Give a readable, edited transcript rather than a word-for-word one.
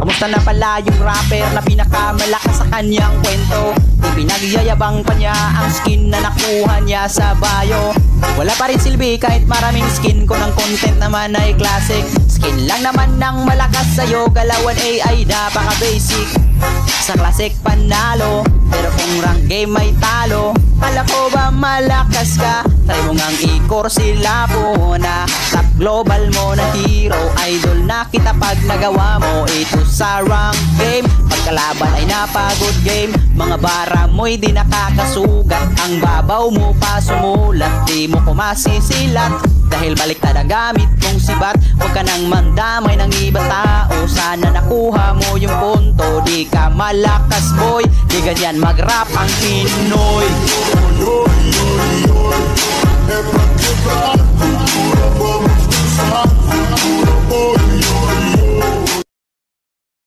Kumusta na pala yung rapper na pinakamalakas sa kanyang kwento? Ipinagyayabang pa niya ang skin na nakuha niya sa bio. Wala pa rin silbi kahit maraming skin, kung ang content naman ay classic. Skin lang naman ng malakas sa'yo, galawan AI napaka basic. Sa classic panalo, pero kung rank game may talo. Kala ko ba malakas ka? Try mo ngang i-core sila po na top global mo na hero. Idol na kita pag nagawa mo ito sa rank game. Pagkalaban ay napagod game, mga bara mo'y di nakakasugat. Ang babaw mo pa sumulat, di mo kumasisilat dahil baliktad ang gamit mong sibat. Huwag ka nang mandamay ng ibang tao, sana nakuha mo yung punto. Di ka malakas boy, di ganyan mag-rap ang Pinoy.